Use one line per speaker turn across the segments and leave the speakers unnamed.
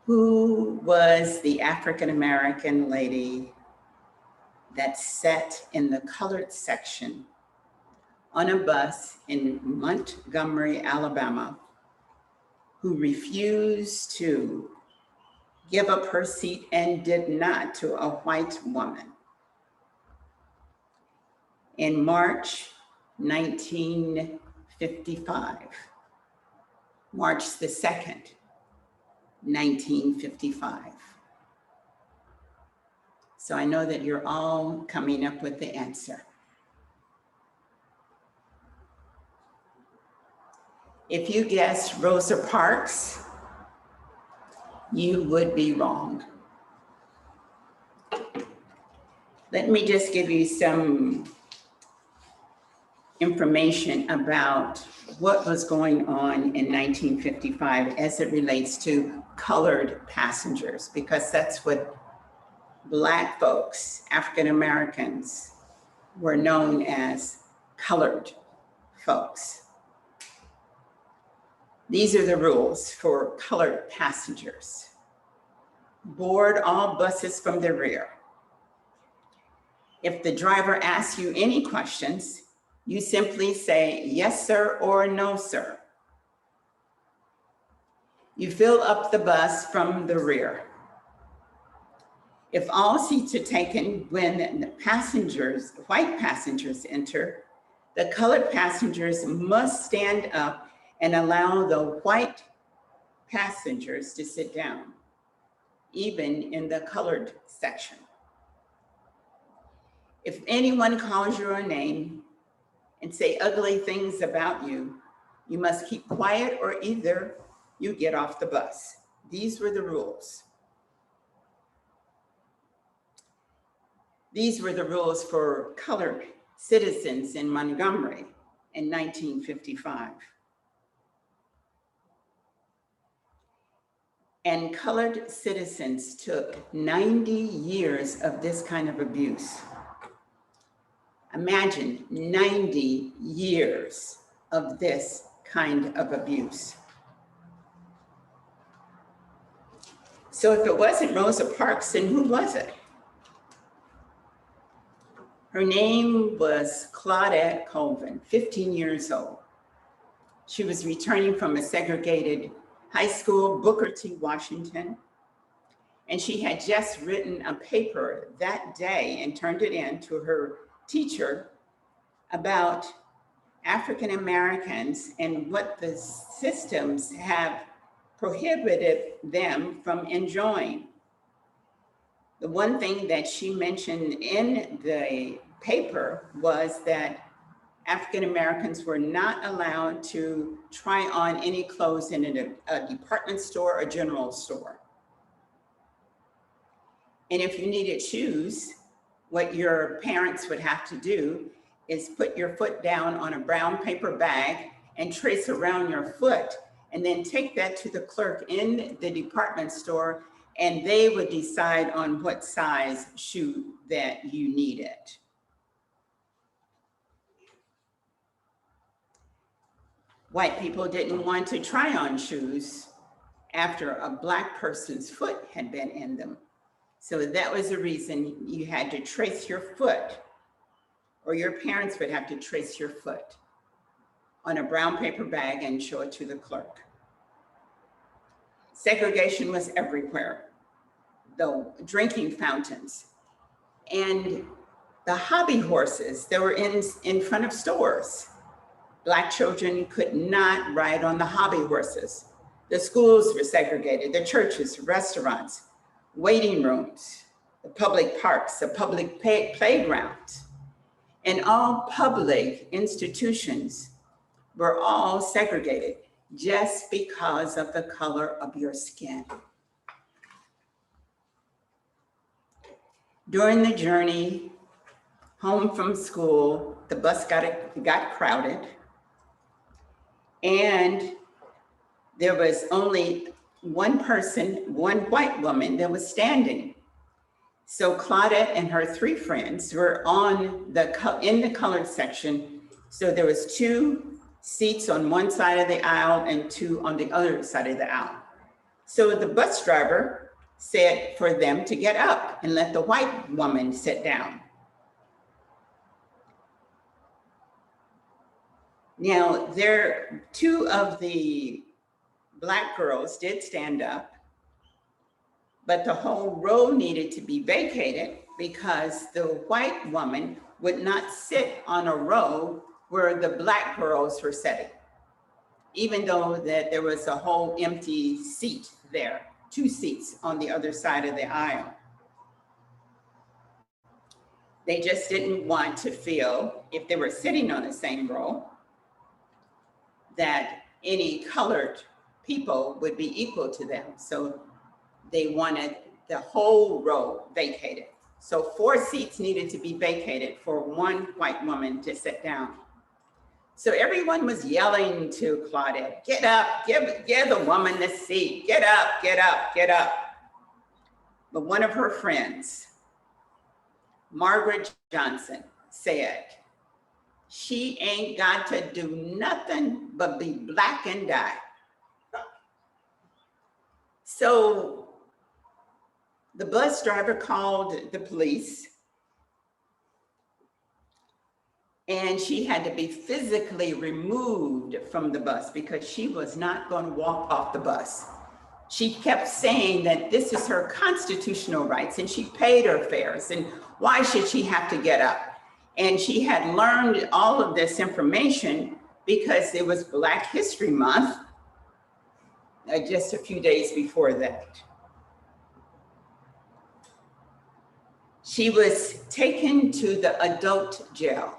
Who was the African-American lady that sat in the colored section on a bus in Montgomery, Alabama, who refused to give up her seat and did not to a white woman? In March 1955, March the 2nd, 1955. So I know that you're all coming up with the answer. If you guessed Rosa Parks, you would be wrong. Let me just give you some information about what was going on in 1955 as it relates to colored passengers, because that's what Black folks, African Americans, were known as colored folks. These are the rules for colored passengers. Board all buses from the rear. If the driver asks you any questions, you simply say, yes, sir, or no, sir. You fill up the bus from the rear. If all seats are taken when the passengers, white passengers enter, the colored passengers must stand up and allow the white passengers to sit down, even in the colored section. If anyone calls you a name and say ugly things about you, you must keep quiet or either you get off the bus. These were the rules. These were the rules for colored citizens in Montgomery in 1955. And colored citizens took 90 years of this kind of abuse. Imagine 90 years of this kind of abuse. So if it wasn't Rosa Parks, then who was it? Her name was Claudette Colvin, 15 years old. She was returning from a segregated high school, Booker T. Washington, and she had just written a paper that day and turned it in to her teacher about African Americans and what the systems have prohibited them from enjoying. The one thing that she mentioned in the paper was that African Americans were not allowed to try on any clothes in a department store or general store. And if you needed shoes, what your parents would have to do is put your foot down on a brown paper bag and trace around your foot, and then take that to the clerk in the department store, and they would decide on what size shoe that you needed. White people didn't want to try on shoes after a Black person's foot had been in them. So that was the reason you had to trace your foot, or your parents would have to trace your foot on a brown paper bag and show it to the clerk. Segregation was everywhere. The drinking fountains and the hobby horses that were in front of stores. Black children could not ride on the hobby horses. The schools were segregated, the churches, restaurants, waiting rooms, the public parks, the public playgrounds, and all public institutions were all segregated just because of the color of your skin. During the journey home from school, the bus got crowded, and there was only one person, one white woman that was standing. So Claudette and her three friends were in the colored section. So there was 2 seats on one side of the aisle and 2 on the other side of the aisle. So the bus driver said for them to get up and let the white woman sit down. Now, two of the Black girls did stand up, but the whole row needed to be vacated because the white woman would not sit on a row where the Black girls were sitting, even though that there was a whole empty seat there, 2 seats on the other side of the aisle. They just didn't want to feel, if they were sitting on the same row, that any colored people would be equal to them. So they wanted the whole row vacated. So 4 seats needed to be vacated for one white woman to sit down. So everyone was yelling to Claudette, get up, give the woman the seat, get up, get up, get up. But one of her friends, Margaret Johnson, said, she ain't got to do nothing but be Black and die. So the bus driver called the police, and she had to be physically removed from the bus because she was not going to walk off the bus. She kept saying that this is her constitutional rights and she paid her fares, and why should she have to get up? And she had learned all of this information because it was Black History Month just a few days before that. She was taken to the adult jail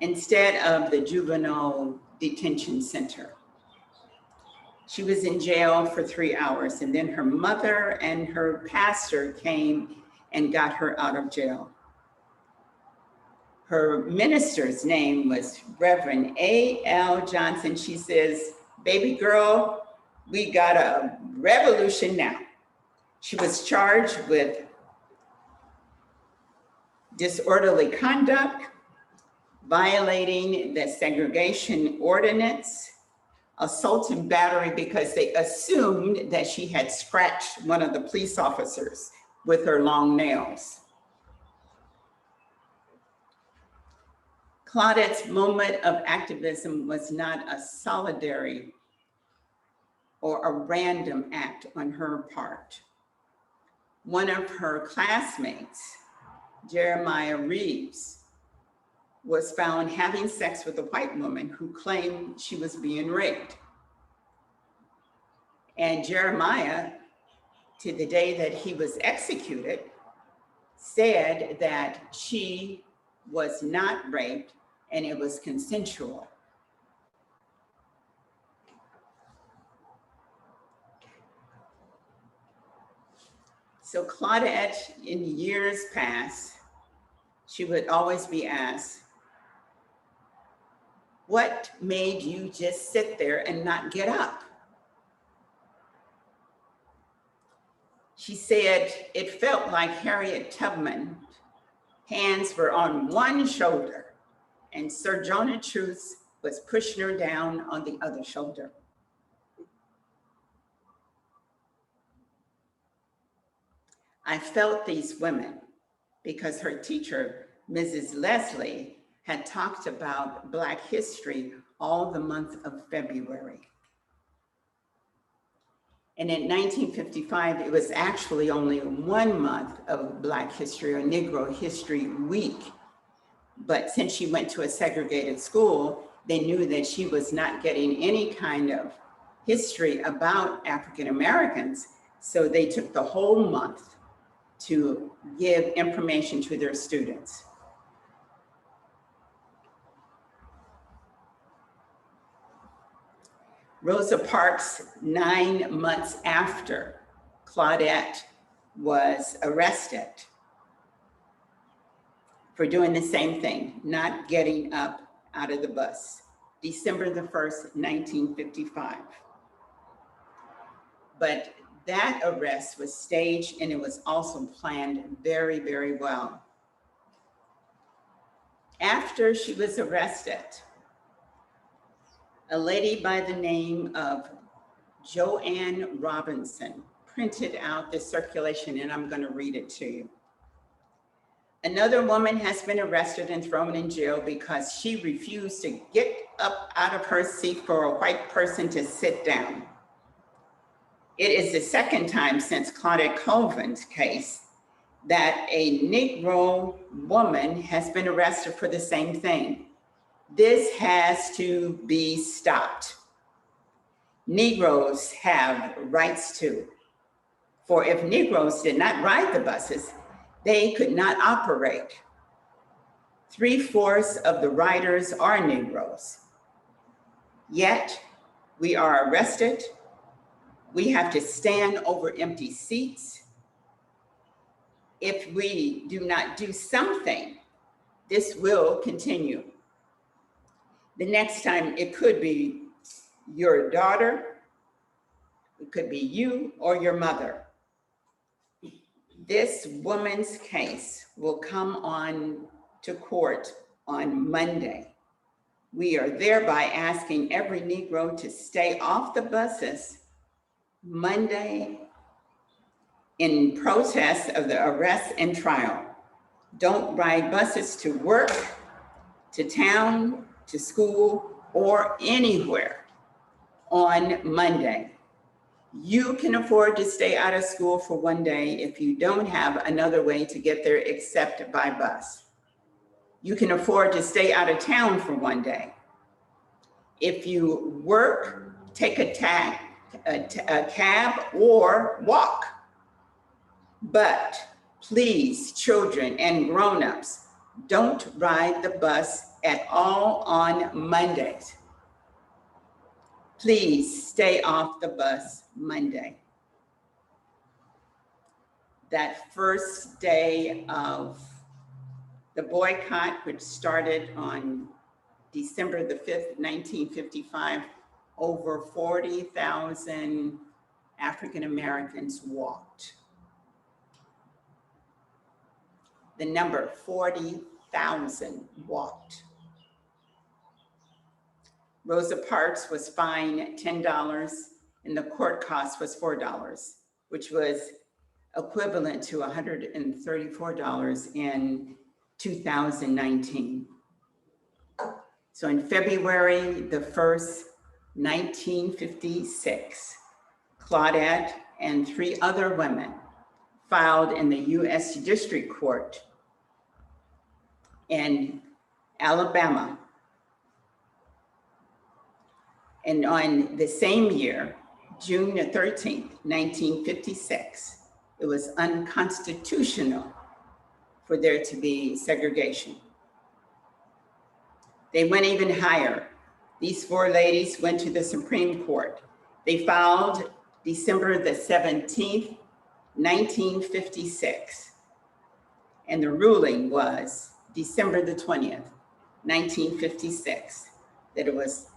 instead of the juvenile detention center. She was in jail for 3 hours, and then her mother and her pastor came and got her out of jail. Her minister's name was Reverend A.L. Johnson. She says, baby girl, we got a revolution now. She was charged with disorderly conduct, violating the segregation ordinance, assault and battery because they assumed that she had scratched one of the police officers with her long nails. Claudette's moment of activism was not a solitary or a random act on her part. One of her classmates, Jeremiah Reeves, was found having sex with a white woman who claimed she was being raped. And Jeremiah, to the day that he was executed, said that she was not raped and it was consensual. So Claudette, in years past, she would always be asked, what made you just sit there and not get up? She said it felt like Harriet Tubman's hands were on one shoulder and Sojourner Truth was pushing her down on the other shoulder. I felt these women because her teacher, Mrs. Leslie, had talked about Black history all the month of February. And in 1955, it was actually only 1 month of Black History or Negro History Week. But since she went to a segregated school, they knew that she was not getting any kind of history about African Americans. So they took the whole month to give information to their students. Rosa Parks, 9 months after Claudette was arrested for doing the same thing, not getting up out of the bus, December the 1st, 1955. But that arrest was staged and it was also planned very, very well. After she was arrested, a lady by the name of Joanne Robinson printed out the circulation, and I'm going to read it to you. Another woman has been arrested and thrown in jail because she refused to get up out of her seat for a white person to sit down. It is the second time since Claudette Colvin's case that a Negro woman has been arrested for the same thing. This has to be stopped. Negroes have rights too. For if Negroes did not ride the buses, they could not operate. 3/4 of the riders are Negroes. Yet we are arrested. We have to stand over empty seats. If we do not do something, this will continue. The next time it could be your daughter, it could be you or your mother. This woman's case will come on to court on Monday. We are thereby asking every Negro to stay off the buses Monday in protest of the arrest and trial. Don't ride buses to work, to town, to school, or anywhere on Monday. You can afford to stay out of school for one day if you don't have another way to get there except by bus. You can afford to stay out of town for one day. If you work, take a cab or walk. But please, children and grown-ups, don't ride the bus at all on Mondays. Please stay off the bus Monday. That first day of the boycott, which started on December the 5th, 1955, over 40,000 African Americans walked. The number 40,000 walked. Rosa Parks was fined $10 and the court cost was $4, which was equivalent to $134 in 2019. So in February the 1st, 1956, Claudette and 3 other women filed in the U.S. District Court in Alabama. And on the same year, June the 13th, 1956, it was unconstitutional for there to be segregation. They went even higher. These 4 ladies went to the Supreme Court. They filed December the 17th, 1956. And the ruling was December the 20th, 1956, that it was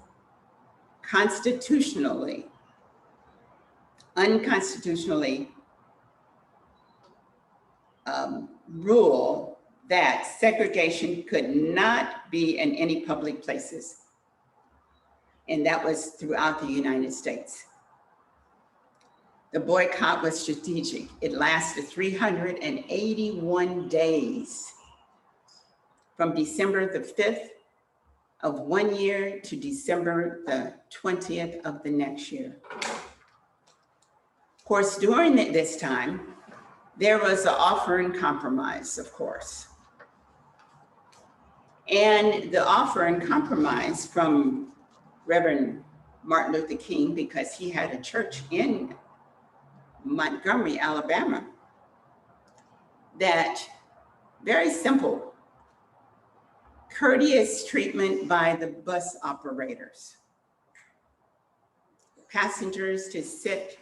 unconstitutionally rule that segregation could not be in any public places. And that was throughout the United States. The boycott was strategic. It lasted 381 days, from December the 5th of one year to December the 20th of the next year. Of course, during this time, there was an offer and compromise, of course. And the offer and compromise from Reverend Martin Luther King, because he had a church in Montgomery, Alabama, that very simple, courteous treatment by the bus operators. Passengers to sit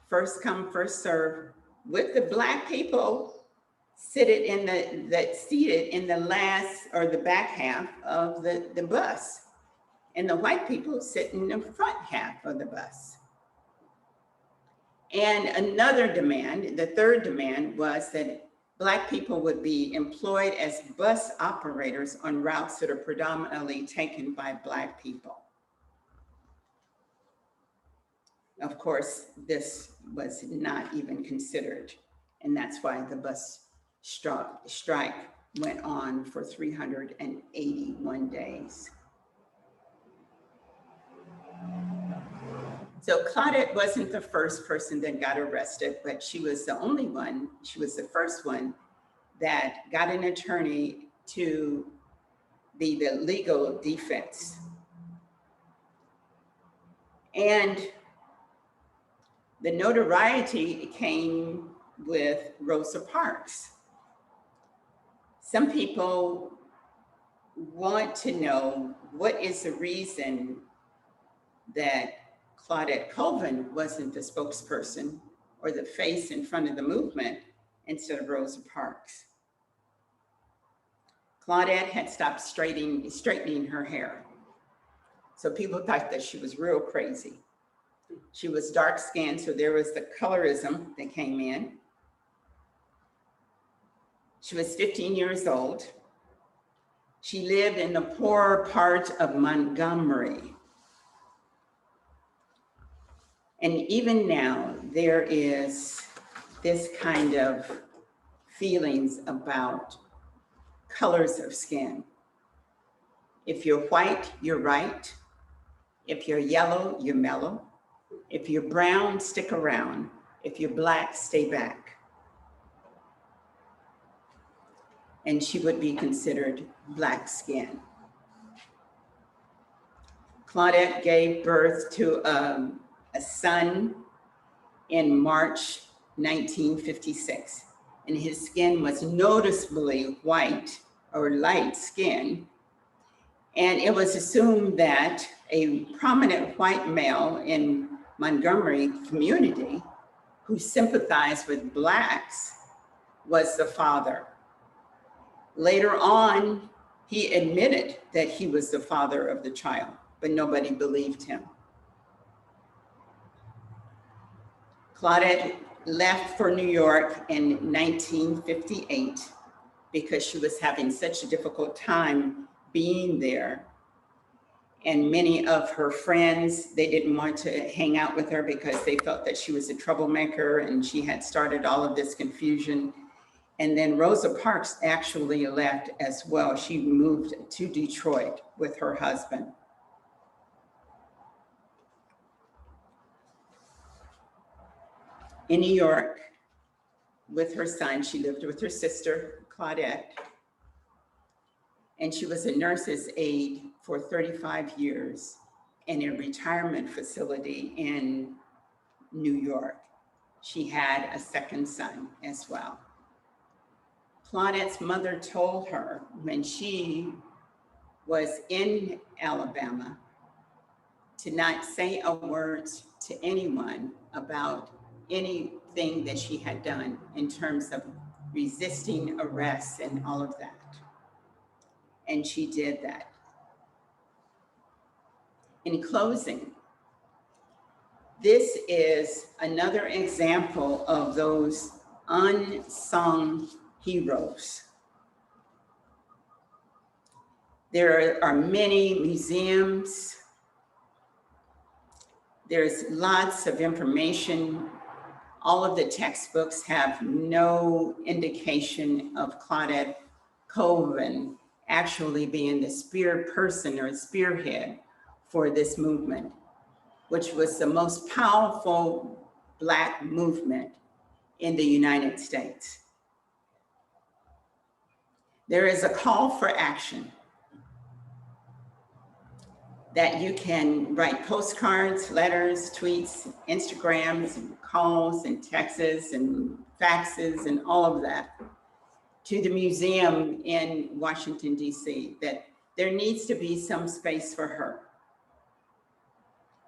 first come, first serve, with the Black people seated in the last or the back half of the bus, and the white people sit in the front half of the bus. And another demand, the third demand, was that Black people would be employed as bus operators on routes that are predominantly taken by Black people. Of course, this was not even considered, and that's why the bus strike went on for 381 days. So Claudette wasn't the first person that got arrested, but she was the only one, she was the first one that got an attorney to be the legal defense. And the notoriety came with Rosa Parks. Some people want to know what is the reason that Claudette Colvin wasn't the spokesperson or the face in front of the movement instead of Rosa Parks. Claudette had stopped straightening her hair. So people thought that she was real crazy. She was dark skinned, so there was the colorism that came in. She was 15 years old. She lived in the poorer part of Montgomery. And even now, there is this kind of feelings about colors of skin. If you're white, you're right. If you're yellow, you're mellow. If you're brown, stick around. If you're black, stay back. And she would be considered black skin. Claudette gave birth to a son in March 1956, and his skin was noticeably white or light skin. And it was assumed that a prominent white male in Montgomery community who sympathized with blacks was the father. Later on, he admitted that he was the father of the child, but nobody believed him. Claudette left for New York in 1958 because she was having such a difficult time being there. And many of her friends, they didn't want to hang out with her because they felt that she was a troublemaker and she had started all of this confusion. And then Rosa Parks actually left as well. She moved to Detroit with her husband. In New York with her son, she lived with her sister, Claudette, and she was a nurse's aide for 35 years in a retirement facility in New York. She had a second son as well. Claudette's mother told her when she was in Alabama to not say a word to anyone about anything that she had done in terms of resisting arrest and all of that. And she did that. In closing, this is another example of those unsung heroes. There are many museums. There's lots of information. All of the textbooks have no indication of Claudette Colvin actually being the spearperson or spearhead for this movement, which was the most powerful Black movement in the United States. There is a call for action that you can write postcards, letters, tweets, Instagrams, and calls, and texts, and faxes, and all of that to the museum in Washington, D.C., that there needs to be some space for her.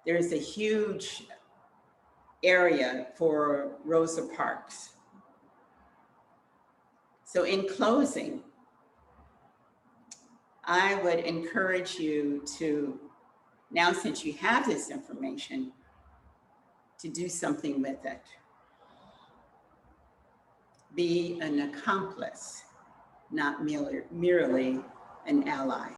There's a huge area for Rosa Parks. So in closing, I would encourage you to, now since you have this information, to do something with it. Be an accomplice, not merely an ally.